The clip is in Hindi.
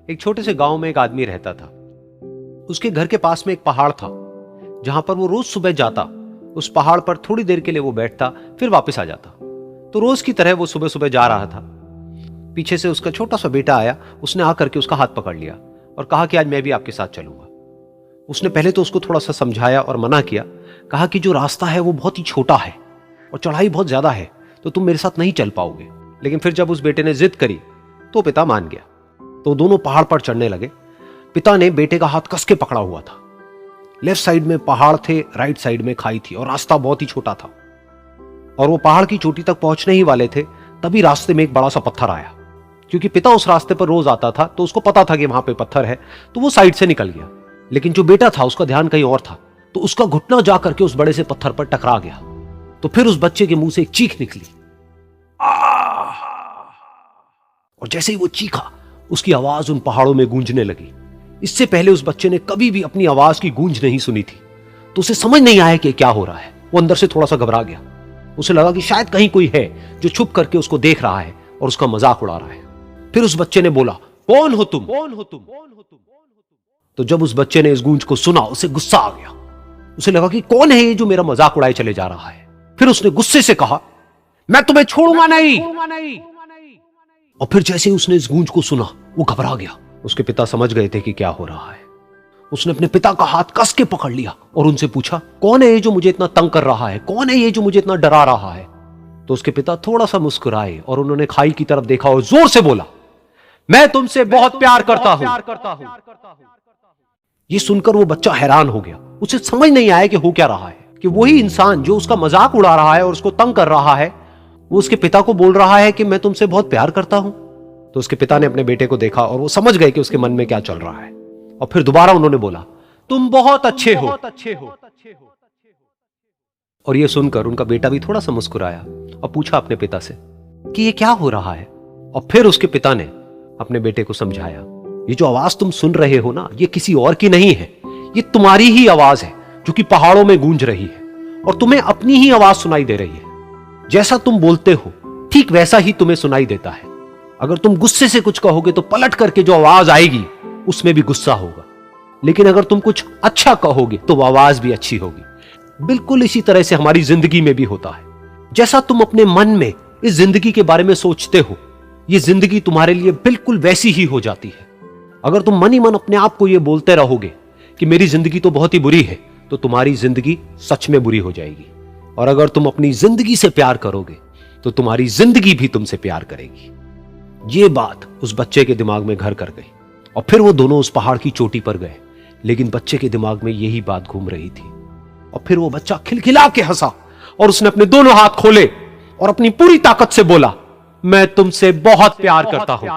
एक छोटे से गांव में एक आदमी रहता था। उसके घर के पास में एक पहाड़ था जहां पर वो रोज सुबह जाता। उस पहाड़ पर थोड़ी देर के लिए वो बैठता, फिर वापस आ जाता। तो रोज की तरह वो सुबह सुबह जा रहा था। पीछे से उसका छोटा सा बेटा आया। उसने आकर के उसका हाथ पकड़ लिया और कहा कि आज मैं भी आपके साथ चलूंगा। उसने पहले तो उसको थोड़ा सा समझाया और मना किया। कहा कि जो रास्ता है वो बहुत ही छोटा है और चढ़ाई बहुत ज्यादा है, तो तुम मेरे साथ नहीं चल पाओगे। लेकिन फिर जब उस बेटे ने जिद करी तो पिता मान गया। तो दोनों पहाड़ पर चढ़ने लगे। पिता ने बेटे का हाथ कस के पकड़ा हुआ था। लेफ्ट साइड में पहाड़ थे, राइट साइड में खाई थी और रास्ता बहुत ही छोटा था। और वो पहाड़ की चोटी तक पहुंचने ही वाले थे, तभी रास्ते में एक बड़ा सा पत्थर आया। क्योंकि पिता उस रास्ते पर रोज आता था तो उसको पता था कि वहां पे पत्थर है, तो वो साइड से निकल गया। लेकिन जो बेटा था उसका ध्यान कहीं और था, तो उसका घुटना जा करके उस बड़े से पत्थर पर टकरा गया। तो फिर उस बच्चे के मुंह से एक चीख निकली। और जैसे ही वो चीखा, उसकी आवाज उन पहाड़ों में गूंजने लगी। इससे पहले उस बच्चे ने कभी भी अपनी आवाज की गूंज नहीं सुनी थी, तो उसे समझ नहीं आया कि क्या हो रहा है। वो अंदर से थोड़ा सा घबरा गया। उसे लगा कि शायद कहीं कोई है जो छुप करके उसको देख रहा है और उसका मजाक उड़ा रहा है। फिर उस बच्चे ने बोला, कौन हो तुम? कौन हो तुम? तो जब उस बच्चे ने इस गूंज को सुना, उसे गुस्सा आ गया। उसे लगा कि कौन है ये जो मेरा मजाक उड़ाए चले जा रहा है। फिर उसने गुस्से से कहा, मैं तुम्हें छोड़ूंगा नहीं। और फिर जैसे ही उसने इस गूंज को सुना, वो घबरा गया। उसके पिता समझ गए थे कि क्या हो रहा है। उसने अपने पिता का हाथ कस के पकड़ लिया और उनसे पूछा, कौन है ये जो मुझे इतना तंग कर रहा है? कौन है ये जो मुझे इतना डरा रहा है? तो उसके पिता थोड़ा सा मुस्कुराए और उन्होंने खाई की तरफ देखा और जोर से बोला, मैं तुमसे बहुत प्यार करता हूं। ये सुनकर वो बच्चा हैरान हो गया। उसे समझ नहीं आया कि हो क्या रहा है, कि वही इंसान जो उसका मजाक उड़ा रहा है और उसको तंग कर रहा है, वो उसके पिता को बोल रहा है कि मैं तुमसे बहुत प्यार करता हूं। तो उसके पिता ने अपने बेटे को देखा और वो समझ गए कि उसके मन में क्या चल रहा है। और फिर दोबारा उन्होंने बोला, तुम बहुत अच्छे हो। और ये सुनकर उनका बेटा भी थोड़ा सा मुस्कुराया और पूछा अपने पिता से कि ये क्या हो रहा है। और फिर उसके पिता ने अपने बेटे को समझाया, ये जो आवाज तुम सुन रहे हो ना, ये किसी और की नहीं है, ये तुम्हारी ही आवाज है जो कि पहाड़ों में गूंज रही है और तुम्हें अपनी ही आवाज सुनाई दे रही है। जैसा तुम बोलते हो ठीक वैसा ही तुम्हें सुनाई देता है। अगर तुम गुस्से से कुछ कहोगे तो पलट करके जो आवाज आएगी उसमें भी गुस्सा होगा, लेकिन अगर तुम कुछ अच्छा कहोगे तो वो आवाज भी अच्छी होगी। बिल्कुल इसी तरह से हमारी जिंदगी में भी होता है। जैसा तुम अपने मन में इस जिंदगी के बारे में सोचते हो, ये जिंदगी तुम्हारे लिए बिल्कुल वैसी ही हो जाती है। अगर तुम मन ही मन अपने आप को ये बोलते रहोगे कि मेरी जिंदगी तो बहुत ही बुरी है, तो तुम्हारी जिंदगी सच में बुरी हो जाएगी। और अगर तुम अपनी जिंदगी से प्यार करोगे तो तुम्हारी जिंदगी भी तुमसे प्यार करेगी। ये बात उस बच्चे के दिमाग में घर कर गई और फिर वो दोनों उस पहाड़ की चोटी पर गए। लेकिन बच्चे के दिमाग में यही बात घूम रही थी। और फिर वो बच्चा खिलखिला के हंसा और उसने अपने दोनों हाथ खोले और अपनी पूरी ताकत से बोला, मैं तुमसे बहुत प्यार करता हूं।